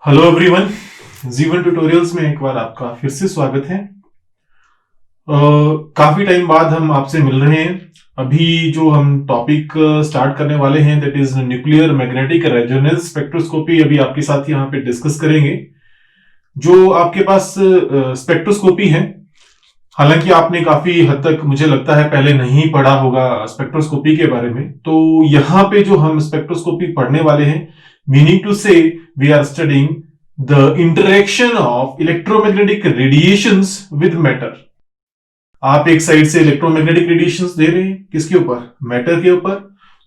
Hello everyone, जीवन tutorials में एक बार आपका फिर से स्वागत है। काफी टाइम बाद हम आपसे मिल रहे हैं। अभी जो हम टॉपिक स्टार्ट करने वाले हैं that is nuclear magnetic resonance spectroscopy, अभी आपके साथ यहाँ पे डिस्कस करेंगे। जो आपके पास स्पेक्ट्रोस्कोपी है, हालांकि आपने काफी हद तक मुझे लगता है पहले नहीं पढ़ा होगा स्पेक्ट्रोस्कोपी के बारे में, तो यहाँ पे जो हम स्पेक्ट्रोस्कोपी पढ़ने वाले हैं, meaning to say we are studying the interaction of electromagnetic radiations with matter. आप एक साइड से इलेक्ट्रोमैग्नेटिक रेडिएशंस दे रहे हैं, किसके ऊपर? मैटर के ऊपर।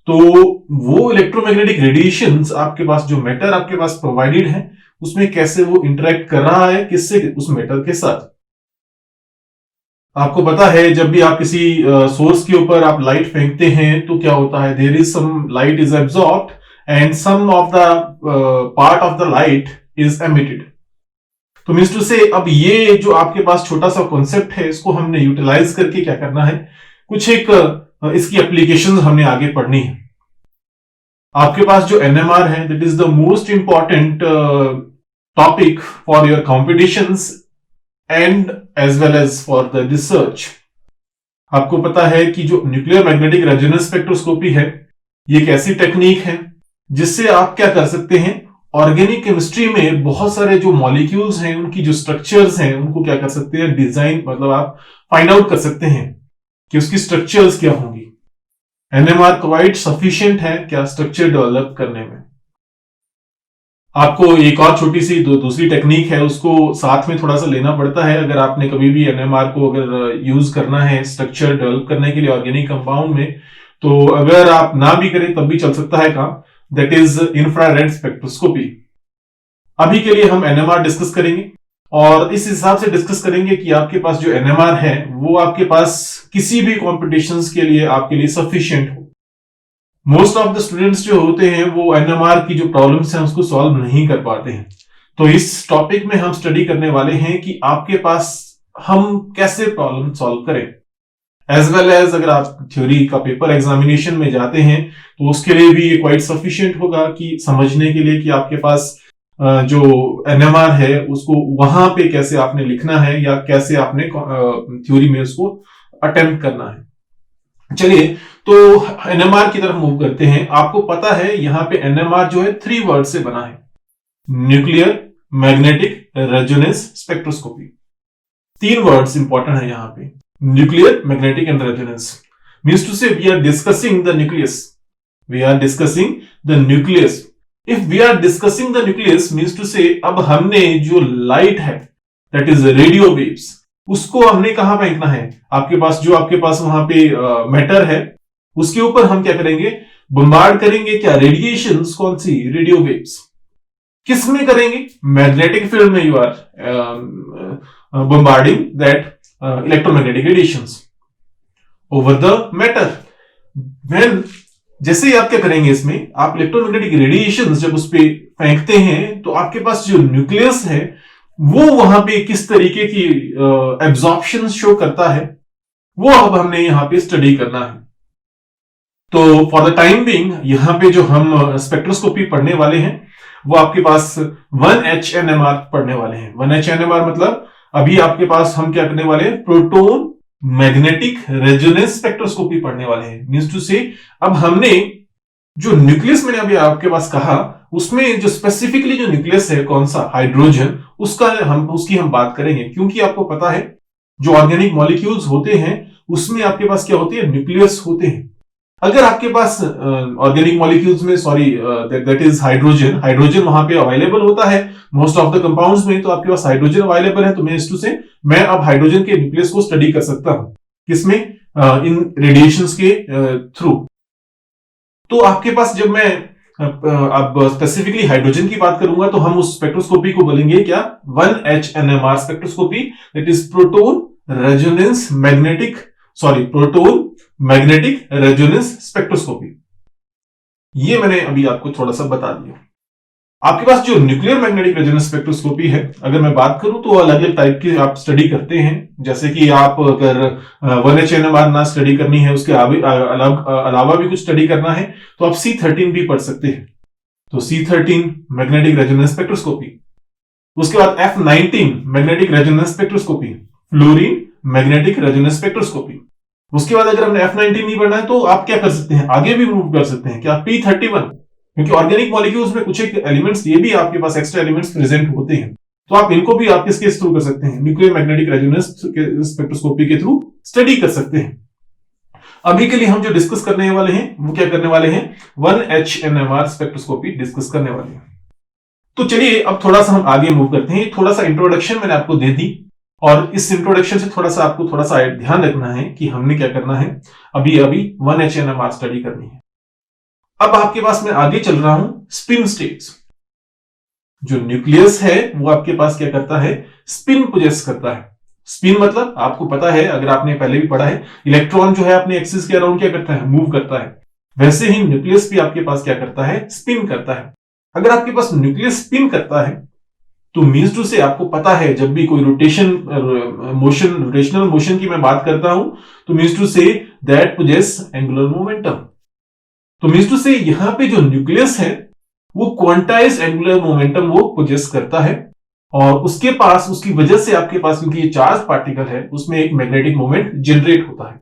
तो वो इलेक्ट्रोमैग्नेटिक रेडिएशंस आपके पास, जो मैटर आपके पास प्रोवाइडेड है, उसमें कैसे वो इंटरेक्ट कर रहा है, किससे? उस मैटर के साथ। आपको पता है जब भी आप किसी सोर्स के ऊपर आप लाइट फेंकते हैं तो क्या होता है? There is some light is absorbed and some of the part of the light is emitted. तो मीन्स टू से अब ये जो आपके पास छोटा सा कॉन्सेप्ट है, इसको हमने यूटिलाइज करके क्या करना है, कुछ एक इसकी एप्लीकेशन हमने आगे पढ़नी है। आपके पास जो एनएमआर है, that is the most important topic for your competitions and as well as for the research. आपको पता है कि जो न्यूक्लियर मैग्नेटिक रेजोनेंस स्पेक्ट्रोस्कोपी है, ये एक ऐसी टेक्निक है जिससे आप क्या कर सकते हैं, ऑर्गेनिक केमिस्ट्री में बहुत सारे जो मॉलिक्यूल्स हैं, उनकी जो स्ट्रक्चर्स हैं, उनको क्या कर सकते हैं, डिजाइन, मतलब आप फाइंड आउट कर सकते हैं कि उसकी स्ट्रक्चर्स क्या होंगी। एनएमआर क्वाइट सफिशिएंट है क्या स्ट्रक्चर डेवलप करने में। आपको एक और छोटी सी दूसरी टेक्निक है, उसको साथ में थोड़ा सा लेना पड़ता है अगर आपने कभी भी एनएमआर को अगर यूज करना है स्ट्रक्चर डेवलप करने के लिए ऑर्गेनिक कंपाउंड में, तो अगर आप ना भी करें तब भी चल सकता है काम, दैट इज इंफ्रारेड स्पेक्ट्रोस्कोपी। अभी के लिए हम एनएमआर डिस्कस करेंगे और इस हिसाब से डिस्कस करेंगे कि आपके पास जो एनएमआर है वो आपके पास किसी भी कॉम्पिटिशंस के लिए आपके लिए सफिशिएंट हो। मोस्ट ऑफ द स्टूडेंट्स जो होते हैं वो एनएमआर की जो प्रॉब्लम्स हैं उसको सॉल्व नहीं कर पाते हैं। तो इस टॉपिक में हम स्टडी करने वाले हैं कि आपके पास हम कैसे प्रॉब्लम सॉल्व करें, एज वेल एज अगर आप थ्योरी का पेपर एग्जामिनेशन में जाते हैं तो उसके लिए भी ये क्वाइट सफिशिएंट होगा कि समझने के लिए कि आपके पास जो एनएमआर है उसको वहां पे कैसे आपने लिखना है या कैसे आपने थ्योरी में उसको अटेम्प्ट करना है। चलिए तो एनएमआर की तरफ मूव करते हैं। आपको पता है यहां पे एनएमआर जो है 3 वर्ड से बना है, nuclear magnetic resonance spectroscopy. 3 words important है यहां पे, nuclear magnetic and resonance. Means to say we are discussing the nucleus, we are discussing the nucleus. If we are discussing the nucleus means to say अब हमने जो light है that is radio waves, उसको हमने कहां फेंकना है? आपके पास वहां पे मैटर है, उसके ऊपर हम क्या करेंगे, बम्बार्ड करेंगे क्या रेडिएशंस, कौन सी? Radio waves. किस में करेंगे? मैग्नेटिक फील्ड में you are bombarding that electromagnetic radiations over the matter. When जैसे ही आप क्या करेंगे, इसमें आप इलेक्ट्रोमैग्नेटिक रेडिएशंस जब उस पर फेंकते हैं तो आपके पास जो न्यूक्लियस है वो वहां पे किस तरीके की एब्जॉर्प्शन शो करता है, वो अब हमने यहां पे स्टडी करना है। तो फॉर द टाइम बीइंग यहां पे जो हम स्पेक्ट्रोस्कोपी पढ़ने वाले हैं वो आपके पास 1H NMR पढ़ने वाले हैं। 1H NMR मतलब अभी आपके पास हम क्या करने वाले हैं, प्रोटोन मैग्नेटिक रेजोनेंस स्पेक्ट्रोस्कोपी पढ़ने वाले हैं। मींस टू से अब हमने जो न्यूक्लियस मैंने अभी आपके पास कहा, उसमें जो स्पेसिफिकली जो न्यूक्लियस है कौन सा, हाइड्रोजन, उसकी हम बात करेंगे। क्योंकि आपको पता है जो ऑर्गेनिक मॉलिक्यूल्स होते हैं उसमें आपके पास क्या होती है, न्यूक्लियस होते हैं। अगर आपके पास ऑर्गेनिक मॉलिक्यूल्स में दैट इज हाइड्रोजन वहां पे अवेलेबल होता है मोस्ट ऑफ द कंपाउंड्स में, तो आपके पास हाइड्रोजन अवेलेबल है, तो मैं अब हाइड्रोजन के न्यूक्लियस को स्टडी कर सकता हूं, किसमें? इन रेडिएशंस के थ्रू। तो आपके पास जब मैं अब स्पेसिफिकली हाइड्रोजन की बात करूंगा तो हम उस स्पेक्ट्रोस्कोपी को बोलेंगे क्या, 1H NMR spectroscopy, that is proton magnetic resonance spectroscopy. ये मैंने अभी आपको थोड़ा सा बता दिया। आपके पास जो न्यूक्लियर मैग्नेटिक रेजोनेंस स्पेक्ट्रोस्कोपी है, अगर मैं बात करूं तो अलग अलग टाइप की आप स्टडी करते हैं। जैसे कि आप अगर 1H NMR ना स्टडी करनी है, उसके अलावा भी कुछ स्टडी करना है, तो आप C13 भी पढ़ सकते हैं। तो C13 मैग्नेटिक रेजोनेंस स्पेक्ट्रोस्कोपी, उसके बाद F19 magnetic resonance spectroscopy, fluorine magnetic resonance spectroscopy. उसके बाद अगर हमने F19 नहीं पढ़ना है तो आप क्या कर सकते हैं, आगे भी मूव कर सकते हैं, क्या P31, क्योंकि ऑर्गेनिक मॉलिक्यूल्स में कुछ एक एलिमेंट्स ये भी आपके पास एक्स्ट्रा एलिमेंट्स प्रेजेंट होते हैं, तो आप इनको भी आप किसके थ्रू कर सकते हैं, न्यूक्लियर मैग्नेटिक रेजोनेंस स्पेक्ट्रोस्कोपी के थ्रू स्टडी कर सकते हैं। अभी के लिए हम जो डिस्कस करने वाले हैं वो क्या करने वाले हैं, 1H NMR स्पेक्ट्रोस्कोपी डिस्कस करने वाले हैं। तो चलिए अब थोड़ा सा हम आगे मूव करते हैं। थोड़ा सा इंट्रोडक्शन मैंने आपको दे दी, और इस इंट्रोडक्शन से थोड़ा सा आपको थोड़ा सा ध्यान रखना है कि हमने क्या करना है, अभी 1H NMR स्टडी करनी है। अब आपके पास मैं आगे चल रहा हूं स्पिन स्टेट्स। जो न्यूक्लियस है वो आपके पास क्या करता है, स्पिन पोजेस करता है। स्पिन मतलब आपको पता है, अगर आपने पहले भी पढ़ा है, इलेक्ट्रॉन जो है अपने एक्सिस के अराउंड क्या करता है, मूव करता है। वैसे ही न्यूक्लियस भी आपके पास क्या करता है, स्पिन करता है। अगर आपके पास न्यूक्लियस स्पिन करता है तो मीन्स टू से आपको पता है, जब भी कोई रोटेशनल मोशन की मैं बात करता हूं, तो means to say that possess angular momentum. तो मीन्स टू से यहां पे जो न्यूक्लियस है वो क्वांटाइज एंगुलर मोमेंटम वो पोजेस करता है, और उसके पास, उसकी वजह से आपके पास, क्योंकि ये चार्ज पार्टिकल है, उसमें एक मैग्नेटिक मोमेंट जनरेट होता है।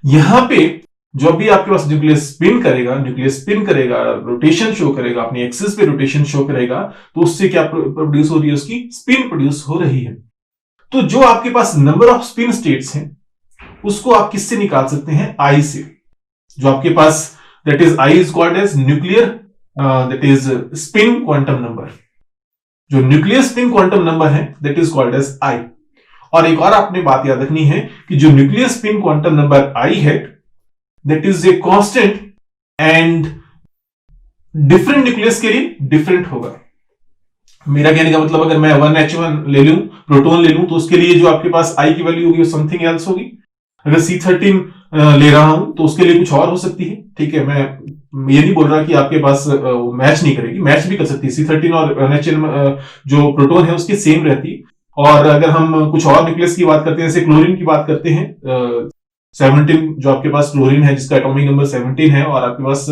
यहां पे जो भी आपके पास न्यूक्लियस स्पिन करेगा, रोटेशन शो करेगा, अपनी एक्सिस पे रोटेशन शो करेगा, तो उससे क्या प्रोड्यूस हो रही है, उसकी स्पिन प्रोड्यूस हो रही है। तो जो आपके पास नंबर ऑफ स्पिन स्टेट्स हैं उसको आप किससे निकाल सकते हैं, आई से। जो आपके पास that is I is called as nuclear that is spin quantum number. जो न्यूक्लियर स्पिन क्वांटम नंबर है that is called as I. और एक और आपने बात याद रखनी है कि जो न्यूक्लियर स्पिन क्वांटम नंबर आई है that is a constant, and different nucleus के लिए डिफरेंट होगा। मेरा कहने का मतलब, अगर मैं 1H1 ले लूं, प्रोटॉन ले लूं, तो उसके लिए जो आपके पास आई की वैल्यू होगी वो समथिंग एल्स होगी। अगर C13 ले रहा हूं तो उसके लिए कुछ और हो सकती है। ठीक है, मैं ये नहीं बोल रहा कि आपके पास मैच नहीं करेगी, मैच भी कर सकती है। C13 और NHN जो प्रोटॉन है उसकी सेम रहती। और अगर हम कुछ और न्यूक्लियस की बात करते हैं, जैसे क्लोरीन की बात करते हैं, 17 जो आपके पास क्लोरीन है जिसका एटॉमिक नंबर 17 है और आपके पास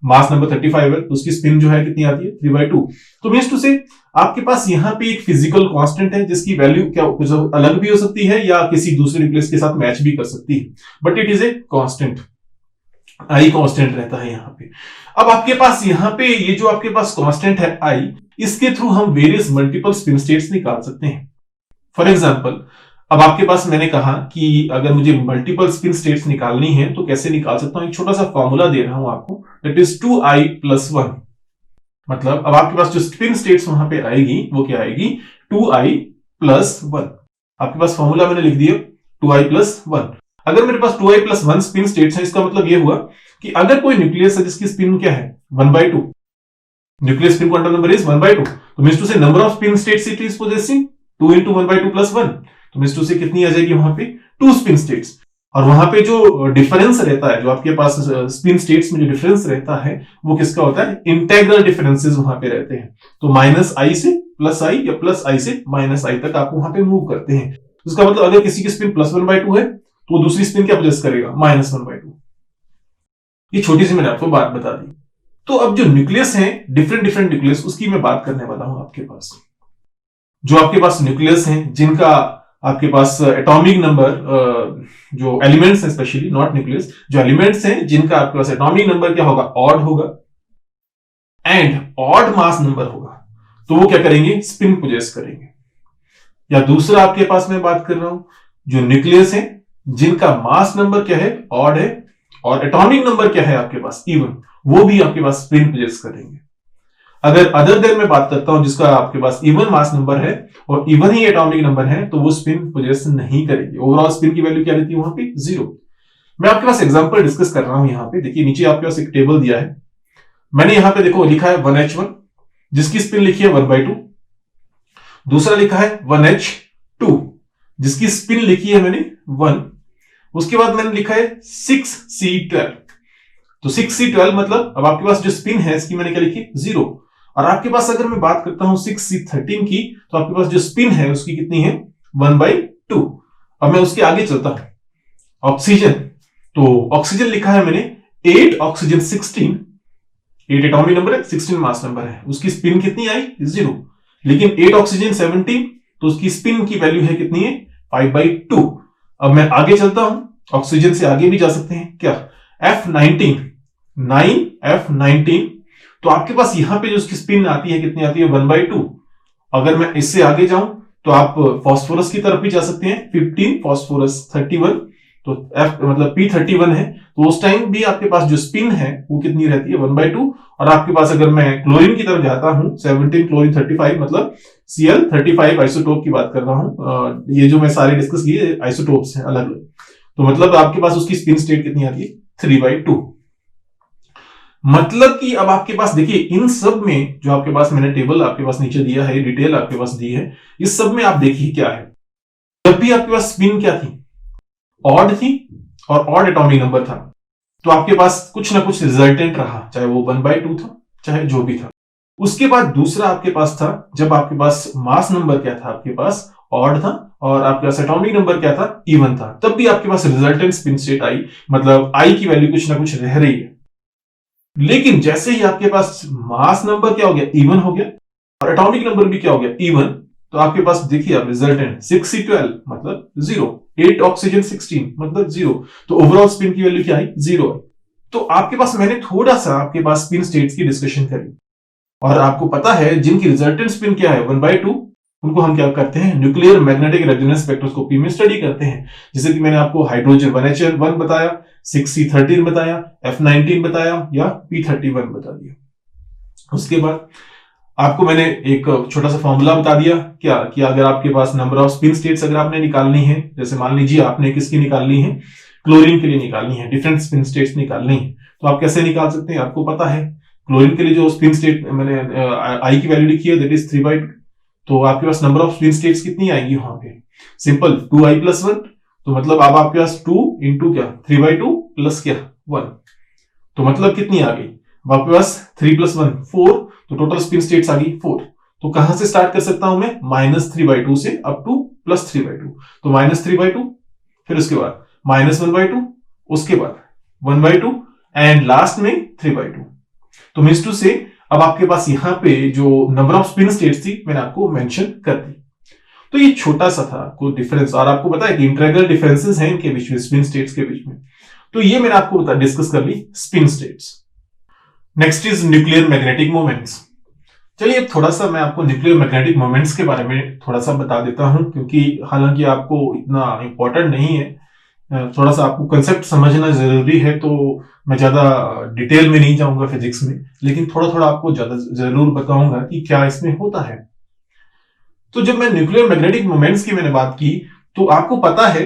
मास नंबर 35 है, तो उसकी स्पिन जो है कितनी आती है, 3/2। तो मीन्स टू से आपके पास यहाँ पे एक फिजिकल कांस्टेंट है जिसकी वैल्यू क्या कुछ अलग भी हो सकती है या किसी दूसरे न्यूक्लियस के साथ मैच भी कर सकती है, but it is a constant, I constant रहता है यहाँ पे। अब आपके पास यहाँ पे ये जो आपके पास कांस्टेंट है आई, इसके थ्रू हम वेरियस मल्टीपल स्पिन स्टेट्स निकाल सकते हैं। फॉर एग्जाम्पल, अब आपके पास मैंने कहा कि अगर मुझे मल्टीपल स्पिन स्टेट्स निकालनी है तो कैसे निकाल सकता हूं, एक छोटा सा फॉर्मूला दे रहा हूं आपको, दैट इज 2i+1। मतलब अब आपके पास जो स्पिन स्टेट्स वहां पे आएगी वो क्या आएगी, 2i+1। आपके पास फॉर्मूला मैंने लिख दिया 2i+1। अगर मेरे पास 2i+1 स्पिन स्टेट्स है, इसका मतलब ये हुआ कि अगर कोई न्यूक्लियस है जिसकी स्पिन क्या है 1/2, nucleus spin quantum number is 1/2, तो मींस टू से number off spin states it is possessing 2 × 1/2+1, तो मींस टू से कितनी आ जाएगी वहां पे 2 स्पिन स्टेट्स। और वहां पे जो डिफरेंस रहता है, जो आपके पास स्पिन स्टेट्स में जो डिफरेंस रहता है वो किसका होता है, इंटेग्रल डिफरेंसेस वहां पे रहते हैं। तो -i से +i या +i से -i तक आप वहां पे मूव करते हैं। तो इसका मतलब अगर किसी की स्पिन +1/2 है तो वो दूसरी स्पिन क्या पोजेस करेगा, -1/2। ये छोटी सी मैंने आपको बात बता दी। तो अब जो न्यूक्लियस है, डिफरेंट न्यूक्लियस, उसकी मैं बात करने वाला हूं आपके पास। जो आपके पास न्यूक्लियस हैं जिनका आपके पास एटॉमिक नंबर, जो एलिमेंट्स हैं स्पेशली, नॉट न्यूक्लियस, जो एलिमेंट्स हैं जिनका आपके पास एटॉमिक नंबर क्या होगा, ऑड होगा, एंड ऑड मास नंबर होगा, तो वो क्या करेंगे, स्पिन पोजेस करेंगे। या दूसरा आपके पास मैं बात कर रहा हूं, जो न्यूक्लियस है जिनका मास नंबर क्या है, ऑड है, और एटॉमिक नंबर क्या है आपके पास, इवन, वो भी आपके पास स्पिन पोजेस करेंगे। अगर अदर देन मैं बात करता हूं जिसका आपके पास इवन मास नंबर है और इवन ही एटॉमिक नंबर है, तो वो स्पिन पोजेस नहीं करेंगे। ओवरऑल स्पिन की वैल्यू क्या रहती है वहां पे, 0। मैं आपके पास एग्जांपल डिस्कस कर रहा हूं। यहाँ पे देखिए, नीचे आपके पास एक टेबल दिया है, मैंने यहाँ पे देखो लिखा है 1H1 जिसकी स्पिन लिखी है 1/2, दूसरा लिखा है 1H2 जिसकी स्पिन लिखी है मैंने 1, उसके बाद मैंने लिखा है 6C12। तो 6C12 मतलब अब आपके पास जो स्पिन है इसकी मैंने क्या लिखी, 0। और आपके पास अगर मैं बात करता हूं 6C13 की, तो आपके पास जो स्पिन है उसकी कितनी है 1/2। अब मैं उसके आगे चलता हूं। ऑक्सीजन, तो ऑक्सीजन लिखा है मैंने 8 ऑक्सीजन 16, 8 एटॉमिक नंबर है, 16 मास नंबर है, उसकी स्पिन कितनी आई 0। लेकिन 8 ऑक्सीजन 17, तो उसकी स्पिन की वैल्यू है कितनी है 5/2। अब मैं आगे चलता हूं, ऑक्सीजन से आगे भी जा सकते हैं क्या, F19, 9F19, तो आपके पास यहां पे जो उसकी स्पिन आती है कितनी आती है 1/2। अगर मैं इससे आगे जाऊं तो आप फास्फोरस की तरफ भी जा सकते हैं, 15 फास्फोरस 31, तो F मतलब P31 है, तो उस टाइम भी आपके पास जो स्पिन है वो कितनी रहती है 1/2। और आपके पास अगर मैं क्लोरीन की तरफ जाता हूं 17 क्लोरीन 35, मतलब Cl35 आइसोटोप की बात कर रहा हूं, ये जो मैं सारे डिस्कस किए आइसोटोप्स हैं अलग अलग, तो मतलब आपके पास उसकी स्पिन स्टेट कितनी आती है 3/2। मतलब कि अब आपके पास देखिए इन सब में जो आपके पास मैंने टेबल आपके पास नीचे दिया है, डिटेल आपके पास दी है, इस सब में आप देखिए क्या है, जब भी आपके पास स्पिन क्या थी ऑड थी और ऑड एटॉमिक नंबर था, तो आपके पास कुछ ना कुछ रिजल्टेंट रहा, चाहे वो 1/2 था चाहे जो भी था। उसके बाद दूसरा आपके पास था, जब आपके पास मास नंबर क्या था आपके पास ऑड था और आपके पास एटॉमिक नंबर क्या था इवन था, तब भी आपके पास रिजल्टेंट स्पिन स्टेट आई, मतलब आई की वैल्यू कुछ ना कुछ रह रही है। लेकिन जैसे ही आपके पास मास नंबर क्या हो गया इवन हो गया और एटॉमिक नंबर भी क्या हो गया इवन, तो आपके पास देखिए आप रिजल्टेंट 6C12 मतलब 0, 8 ऑक्सीजन 16 मतलब 0, तो ओवरऑल स्पिन की वैल्यू क्या आई 0। तो आपके पास मैंने थोड़ा सा आपके पास स्पिन स्टेट्स की डिस्कशन करी, और आपको पता है जिनकी रिजल्टेंट स्पिन क्या है 1/2, उनको हम क्या करते हैं न्यूक्लियर मैग्नेटिक रेजोनेंस स्पेक्ट्रोस्कोपी में स्टडी करते हैं। जैसे कि मैंने आपको हाइड्रोजन 1H1 बताया, 6C13 बताया, F19 बताया या P31 बता दिया। उसके बाद आपको मैंने एक छोटा सा फॉर्मूला बता दिया क्या, कि अगर आपके पास नंबर ऑफ स्पिन स्टेट्स अगर आपने निकालनी है, जैसे मान लीजिए आपने किसकी निकालनी है क्लोरीन के लिए निकालनी है, डिफरेंट स्पिन स्टेट्स निकालनी है, तो आप कैसे निकाल सकते हैं, आपको पता है क्लोरीन के लिए जो स्पिन स्टेट मैंने आई की वैल्यू लिखी है दैट इज 3/2, तो आपके पास नंबर ऑफ स्पिन स्टेट्स कितनी आएगी वहां पे सिंपल 2i+1, तो मतलब अब आपके पास 2 इंटू क्या 3/2 प्लस क्या 1, तो मतलब कितनी आ गई अब आपके पास 3 + 1 4, तो टोटल स्पिन स्टेट्स आ गई 4। तो कहां से स्टार्ट कर सकता हूं मैं -3/2 से अप टू +3/2, तो -3/2, फिर उसके बाद -1/2, उसके बाद 1/2 एंड लास्ट में 3/2। तो मींस टू से अब आपके पास यहां पे जो नंबर ऑफ स्पिन स्टेट्स थी मैंने आपको मेंशन कर दी। तो ये छोटा सा था कोई डिफरेंस, और आपको पता है कि इंटीग्रल डिफरेंसेस हैं इनके बीच में स्पिन स्टेट्स के बीच में, तो ये मैंने आपको डिस्कस कर ली spin states. Next is nuclear magnetic moments. चलिए अब थोड़ा सा मैं आपको न्यूक्लियर मैग्नेटिक मोमेंट्स के बारे में थोड़ा सा बता देता हूं, क्योंकि हालांकि आपको इतना इंपॉर्टेंट नहीं है, थोड़ा सा आपको कंसेप्ट समझना जरूरी है, तो मैं ज्यादा डिटेल में नहीं जाऊंगा फिजिक्स में, लेकिन थोड़ा थोड़ा आपको ज्यादा जरूर बताऊंगा कि क्या इसमें होता है। तो जब मैं न्यूक्लियर मैग्नेटिक मोमेंट्स की मैंने बात की, तो आपको पता है,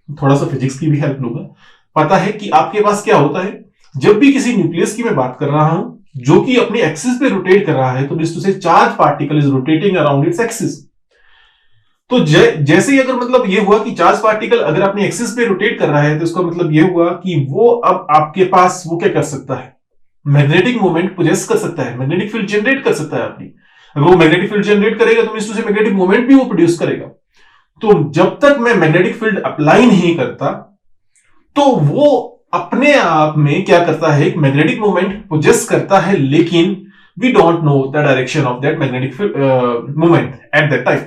थोड़ा सा फिजिक्स की भी हेल्प लूंगा, पता है कि आपके पास क्या होता है जब भी किसी न्यूक्लियस की मैं बात कर रहा हूं जो कि अपने एक्सिस पे रोटेट कर रहा है, तो मींस टू से charge particle is rotating around its axis. तो जैसे ही अगर मतलब ये हुआ कि चार्ज पार्टिकल अगर अपने एक्सिस पे रोटेट कर रहा है, तो इसका मतलब ये हुआ कि वो अब आपके पास वो क्या कर सकता है मैग्नेटिक मोमेंट पोजेस कर सकता है, मैग्नेटिक फील्ड जनरेट कर सकता है अपनी। अगर वो मैग्नेटिक फील्ड जनरेट करेगा तो मींस टू से मैग्नेटिक मोमेंट भी वो प्रोड्यूस करेगा। तो जब तक मैं मैग्नेटिक फील्ड अप्लाई नहीं करता, तो वो अपने आप में क्या करता है, एक मैग्नेटिक मोमेंट पोजेस करता है, लेकिन we don't know the direction of that magnetic moment at that time.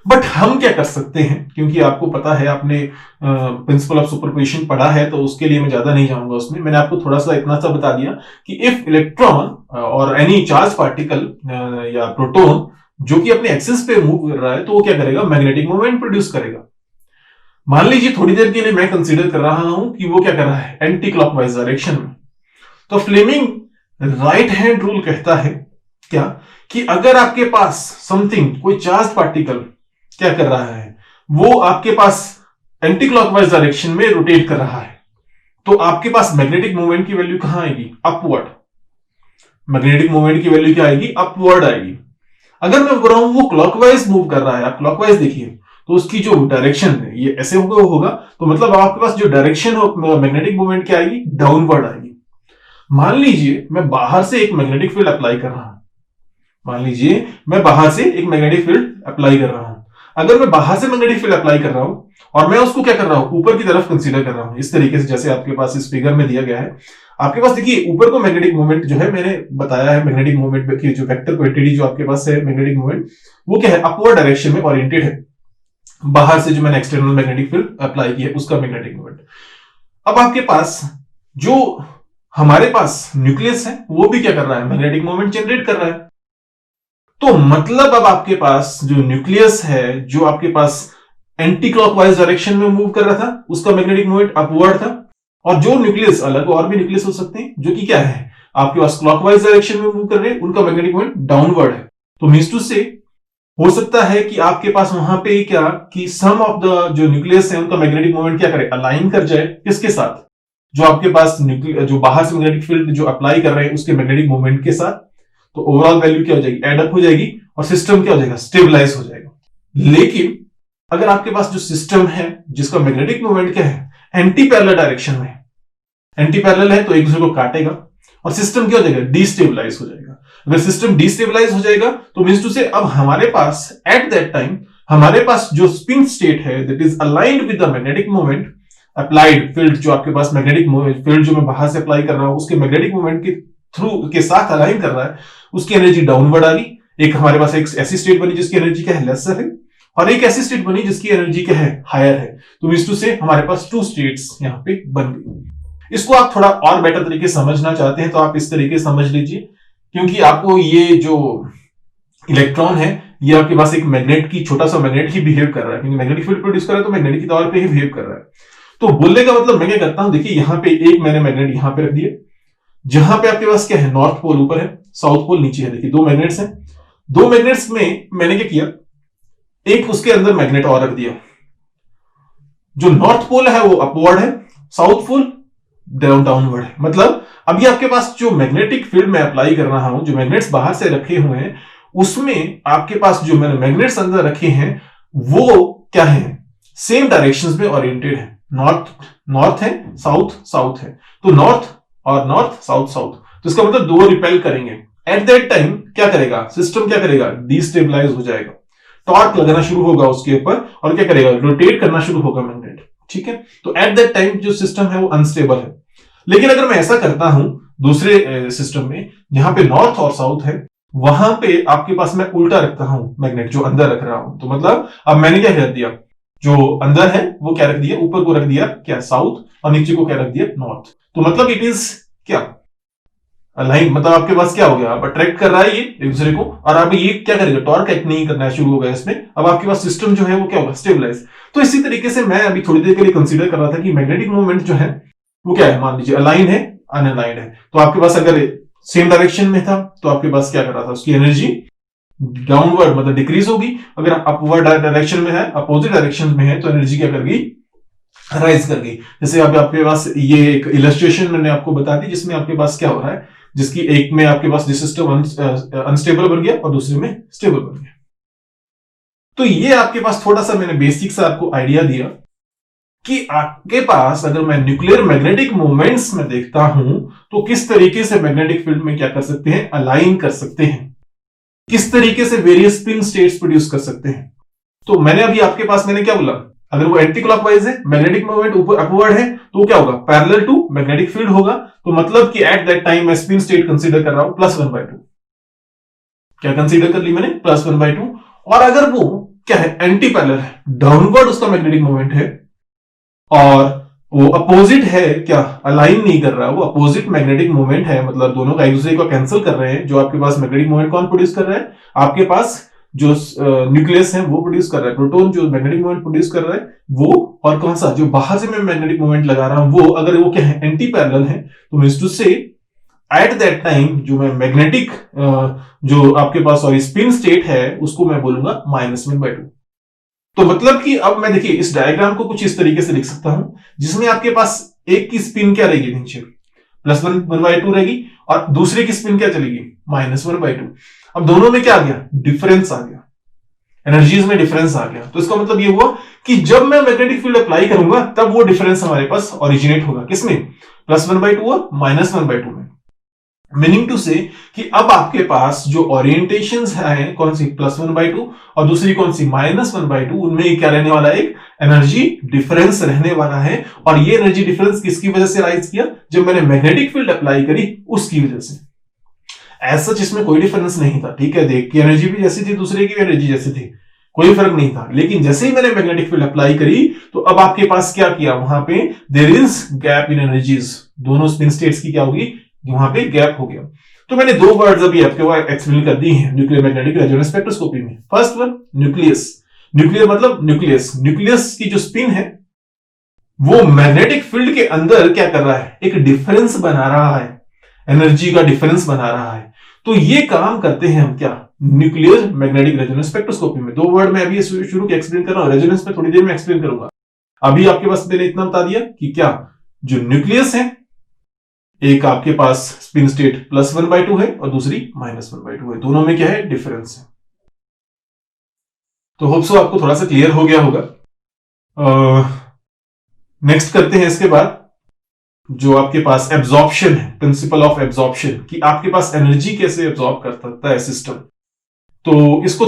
But हम क्या कर सकते हैं, क्योंकि आपको पता है आपने प्रिंसिपल ऑफ सुपरपोजिशन पढ़ा है, तो उसके लिए मैं ज्यादा नहीं जाऊंगा उसमें, मैंने आपको थोड़ा सा इतना सा बता दिया कि इफ इलेक्ट्रॉन और एनी चार्ज पार्टिकल या प्रोटॉन जो कि अपने एक्सिस पे मूव कर रहा है, तो वो क्या करेगा मैग्नेटिक मोमेंट प्रोड्यूस करेगा। मान लीजिए थोड़ी देर के लिए मैं कंसीडर कर रहा हूं कि वो क्या कर रहा है एंटी क्लॉकवाइज डायरेक्शन में, तो फ्लेमिंग राइट हैंड रूल कहता है क्या, कि अगर आपके पास समथिंग कोई चार्ज पार्टिकल क्या कर रहा है, वो आपके पास एंटी क्लॉकवाइज डायरेक्शन में रोटेट कर रहा है, तो आपके पास मैग्नेटिक मोमेंट की वैल्यू कहां आएगी अपवर्ड। मैग्नेटिक मोमेंट की वैल्यू क्या आएगी अपवर्ड आएगी। अगर मैं बोल रहा हूं वो क्लॉकवाइज मूव कर रहा है, आप क्लॉकवाइज देखिए, तो उसकी जो डायरेक्शन है ये ऐसे होगा, तो मतलब आपके पास जो डायरेक्शन ऑफ मैग्नेटिक मोमेंट क्या आएगी डाउनवर्ड आएगी। मान लीजिए मैं बाहर से एक मैग्नेटिक फील्ड अप्लाई कर रहा हूं, मान लीजिए मैं बाहर से एक मैग्नेटिक फील्ड अप्लाई कर रहा हूं। अगर मैं बाहर से मैग्नेटिक फील्ड अप्लाई कर रहा हूं और मैं उसको क्या कर रहा हूं, ऊपर की तरफ कंसीडर कर रहा हूं, इस तरीके से जैसे आपके पास इस फिगर में दिया गया है। आपके पास देखिए ऊपर को मैग्नेटिक मोमेंट जो है मैंने बताया है, मैग्नेटिक मोमेंट की जो वेक्टर क्वांटिटी जो आपके पास है मैग्नेटिक मोमेंट, वो क्या है, अपवर्ड डायरेक्शन में ओरिएंटेड है। बाहर से जो मैंने एक्सटर्नल मैग्नेटिक फील्ड अप्लाई किया है उसका मैग्नेटिक मोमेंट। अब आपके पास जो हमारे पास न्यूक्लियस है वो भी क्या कर रहा है, मैग्नेटिक मोमेंट जनरेट कर रहा है। तो मतलब अब आपके पास जो न्यूक्लियस है, जो आपके पास एंटी क्लॉकवाइज डायरेक्शन में मूव कर रहा था, उसका मैग्नेटिक मोमेंट अपवर्ड था। और जो न्यूक्लियस अलग और भी न्यूक्लियस हो सकते हैं जो कि क्या है, आपके पास क्लॉकवाइज डायरेक्शन में मूव कर रहे हैं, उनका मैग्नेटिक मोमेंट डाउनवर्ड है। तो मींस टू से हो सकता है कि आपके पास वहां पे क्या कि सम ऑफ द जो न्यूक्लियस है उनका मैग्नेटिक मोमेंट क्या करे, अलाइन कर जाए किसके साथ, जो आपके पास जो बाहर से मैग्नेटिक फील्ड जो अप्लाई कर रहे हैं उसके मैग्नेटिक मोमेंट के साथ। तो ओवरऑल वैल्यू क्या हो जाएगी, एड अप हो जाएगी और सिस्टम क्या हो जाएगा, स्टेबलाइज हो जाएगा। लेकिन अगर आपके पास जो सिस्टम है जिसका मैग्नेटिक मोमेंट क्या है, एंटी पैरेलल डायरेक्शन में, एंटी पैरेलल है तो एक दूसरे को काटेगा और सिस्टम क्या हो जाएगा, डिस्टेबलाइज हो जाएगा। अगर सिस्टम डिस्टेबलाइज हो जाएगा तो मींस टू से अब हमारे पास एट दैट टाइम हमारे पास जो स्पिन स्टेट है that is aligned with the magnetic moment applied field, जो आपके पास मैग्नेटिक फील्ड जो मैं बाहर से अप्लाई कर रहा हूं उसके मैग्नेटिक मोमेंट के थ्रू के साथ अलाइन कर रहा है, उसकी एनर्जी डाउनवर्ड आ गई। एक हमारे पास एक ऐसी स्टेट बनी जिसकी एनर्जी क्या है, लेसर है, और एक ऐसी स्टेट बनी जिसकी एनर्जी क्या है, हायर है। तो मींस टू से हमारे पास टू स्टेट्स यहां पे बन गई। इसको आप थोड़ा और बेटर तरीके से समझना चाहते हैं तो आप इस तरीके से समझ लीजिए, क्योंकि आपको ये जो इलेक्ट्रॉन है ये आपके पास एक मैग्नेट की छोटा सा मैग्नेट ही बिहेव कर रहा है, क्योंकि मैग्नेटिक फील्ड प्रोड्यूस कर रहा है तो मैग्नेट के तौर पे ही बिहेव कर रहा है। तो बोलने का मतलब मैं क्या करता हूं, देखिए यहां पे एक मैंने मैग्नेट यहां पे रख दिया, जहां पे आपके पास क्या है, नॉर्थ पोल ऊपर है, साउथ पोल नीचे है। देखिए दो मैग्नेट्स हैं, दो मैग्नेट्स में मैंने क्या किया, एक उसके अंदर मैग्नेट और रख दिया। जो नॉर्थ पोल है वो अपवर्ड है, साउथ पोल डाउनवर्ड है। मतलब अभी आपके पास जो मैग्नेटिक फील्ड में अप्लाई कर रहा हूं, जो मैग्नेट्स बाहर से रखे हुए हैं उसमें आपके पास जो मैंने मैग्नेट्स अंदर रखे हैं वो क्या है, सेम डायरेक्शंस में ओरिएंटेड है। नॉर्थ है, साउथ साउथ है, तो नॉर्थ और नॉर्थ साउथ साउथ, तो इसका मतलब दो रिपेल करेंगे। एट दैट टाइम क्या करेगा सिस्टम, क्या करेगा, डिस्टेबलाइज हो जाएगा, टॉर्क लगाना शुरू होगा उसके ऊपर और क्या करेगा, रोटेट करना शुरू होगा मैग्नेट। ठीक है, तो एट दैट टाइम जो सिस्टम है वो अनस्टेबल है। लेकिन अगर मैं ऐसा करता हूं दूसरे सिस्टम में जहां पे नॉर्थ और साउथ है, वहां पे आपके पास मैं उल्टा रखता हूं मैग्नेट, जो अंदर रख रहा हूं। तो मतलब अब मैंने क्या कर दिया, जो अंदर है वो क्या रख दिया, ऊपर को रख दिया क्या, साउथ, और नीचे को क्या रख दिया, नॉर्थ। तो मतलब इट इज क्या अलाइन, मतलब आपके पास क्या हो गया, अब अट्रैक्ट कर रहा है ये एक दूसरे को, और अब ये क्या करेगा, टॉर्क एक्ट नहीं करना शुरू होगा इसमें। अब आपके पास सिस्टम जो है वो क्या होगा, स्टेबलाइज। तो इसी तरीके से मैं अभी थोड़ी देर के लिए कंसीडर कर रहा था कि मैग्नेटिक मूवमेंट जो है वो क्या है, मान लीजिए अलाइन है, अनअलाइंड है। तो आपके पास अगर सेम डायरेक्शन में था तो आपके पास क्या कर रहा था, उसकी एनर्जी डाउनवर्ड मतलब डिक्रीज होगी। अगर अपवर्ड डायरेक्शन में है, अपोजिट डायरेक्शन में है, तो एनर्जी क्या कर गई, राइज कर गई। जैसे अभी आपके पास ये एक इलस्ट्रेशन मैंने आपको बता दी जिसमें आपके पास क्या हो रहा है, जिसकी एक में आपके पास सिस्टम अनस्टेबल बन गया और दूसरे में स्टेबल बन गया। तो ये आपके पास थोड़ा सा मैंने बेसिक सा आपको आइडिया दिया कि आपके पास अगर मैं न्यूक्लियर मैग्नेटिक मोमेंट्स में देखता हूं तो किस तरीके से मैग्नेटिक फील्ड में क्या कर सकते हैं, अलाइन कर सकते हैं, किस तरीके से वेरियस स्पिन स्टेट्स प्रोड्यूस कर सकते हैं। तो मैंने अभी आपके पास मैंने क्या बोला, अगर वो एंटी क्लॉकवाइज है, मैग्नेटिक मूवमेंट ऊपर अपवर्ड है, तो क्या होगा, पैरेलल टू मैग्नेटिक फील्ड होगा। तो मतलब कि एट दैट टाइम मैं स्पिन स्टेट कंसीडर कर रहा हूं +1/2। क्या कंसीडर कर ली मैंने, +1/2। और अगर वो क्या है, एंटी पैरेलल है, डाउनवर्ड उसका मैग्नेटिक मूवमेंट है, और वो अपोजिट है, क्या अलाइन नहीं कर रहा, वो अपोजिट मैग्नेटिक मूवमेंट है, मतलब दोनों का एक दूसरे को कैंसिल कर रहे हैं। जो आपके पास मैग्नेटिक मूवमेंट कौन प्रोड्यूस कर रहा है, आपके पास जो न्यूक्लियस है वो प्रोड्यूस कर रहा है, प्रोटॉन जो मैग्नेटिक मूवमेंट प्रोड्यूस कर रहा है वो, और कौन सा जो बाहर से मैं मैग्नेटिक मूवमेंट लगा रहा हूं वो, अगर वो क्या है, एंटी पैरेलल है, तो मींस टू से एट दैट टाइम जो मैं मैग्नेटिक जो आपके पास सॉरी स्पिन स्टेट है उसको मैं बोलूंगा -1/2। तो मतलब कि अब मैं देखिए इस डायग्राम को कुछ इस तरीके से लिख सकता हूं जिसमें आपके पास एक की स्पिन क्या रहेगी, नीचे +1/2 रहेगी, और दूसरे की स्पिन क्या चलेगी, -1/2। अब दोनों में क्या आ गया, डिफरेंस आ गया, एनर्जीज में डिफरेंस आ गया। तो इसका मतलब ये हुआ कि जब मैं मैग्नेटिक फील्ड अप्लाई करूंगा तब वो डिफरेंस हमारे पास ओरिजिनेट होगा, किसमें, +1/2 और -1/2 में। मीनिंग टू से कि अब आपके पास जो ओरिएंटेशन है, कौन सी +1/2 और दूसरी कौन सी -1/2, उनमें क्या रहने वाला है, एक एनर्जी डिफरेंस रहने वाला है। और ये एनर्जी डिफरेंस किसकी वजह से राइज किया, जब मैंने मैग्नेटिक फील्ड अप्लाई करी उसकी वजह से। ऐसा इसमें कोई डिफरेंस नहीं था, ठीक है, देख की एनर्जी भी जैसी थी, दूसरे की एनर्जी जैसी थी, कोई फर्क नहीं था। लेकिन जैसे ही मैंने मैग्नेटिक फील्ड अप्लाई करी तो अब आपके पास क्या किया, वहां पे there is gap in energies, दोनों स्पिन स्टेट्स की क्या होगी, वहां पे गैप हो गया। तो मैंने दो वर्ड्स अभी आपके वो एक्सप्लेन कर दी हैं न्यूक्लियर मैग्नेटिक रेजोनेंस स्पेक्ट्रोस्कोपी में। फर्स्ट वन न्यूक्लियस, न्यूक्लियर मतलब न्यूक्लियस, न्यूक्लियस की जो स्पिन है वो मैग्नेटिक फील्ड के अंदर क्या कर रहा है, एक डिफरेंस बना रहा है, एनर्जी का डिफरेंस बना रहा है। तो ये काम करते हैं हम क्या, न्यूक्लियर मैग्नेटिक रेजोनेंस स्पेक्ट्रोस्कोपी में। दो वर्ड मैं अभी शुरू के एक्सप्लेन कर रहा हूं, रेजोनेंस में थोड़ी देर में एक्सप्लेन करूंगा। अभी आपके पास मैंने इतना बता दिया कि क्या जो न्यूक्लियस है, एक आपके पास स्पिन स्टेट +1/2 है और दूसरी -1/2 है, दोनों में क्या है, डिफरेंस है। तो होप सो आपको थोड़ा सा क्लियर हो गया होगा। नेक्स्ट करते हैं इसके बाद जो आपके पास एब्जॉर्प्शन है, प्रिंसिपल ऑफ एब्जॉर्प्शन, कि आपके पास एनर्जी कैसे एब्जॉर्ब कर सकता है सिस्टम। तो इसको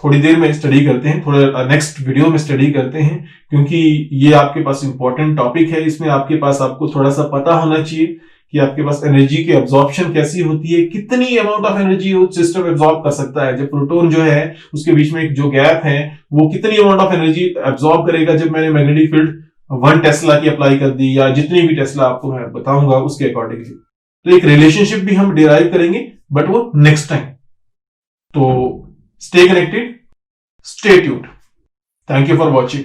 थोड़ी देर में स्टडी करते हैं, थोड़ा नेक्स्ट वीडियो में स्टडी करते हैं, क्योंकि ये आपके पास इंपॉर्टेंट टॉपिक है। इसमें आपको थोड़ा सा पता होना चाहिए कि आपके पास एनर्जी की एब्जॉर्प्शन कैसी होती है, कितनी amount of energy system absorb कर सकता है। जब प्रोटॉन जो है उसके बीच में जो गैप है वो कितनी अमाउंट ऑफ एनर्जी एब्जॉर्ब करेगा। जब मैंने मैग्नेटिक फील्ड 1 टेस्ला की अप्लाई कर दी या जितनी भी टेस्ला आपको मैं बताऊंगा उसके अकॉर्डिंगली, तो एक रिलेशनशिप भी हम डिराइव करेंगे, बट वो नेक्स्ट टाइम। तो stay connected, stay tuned. Thank you for watching.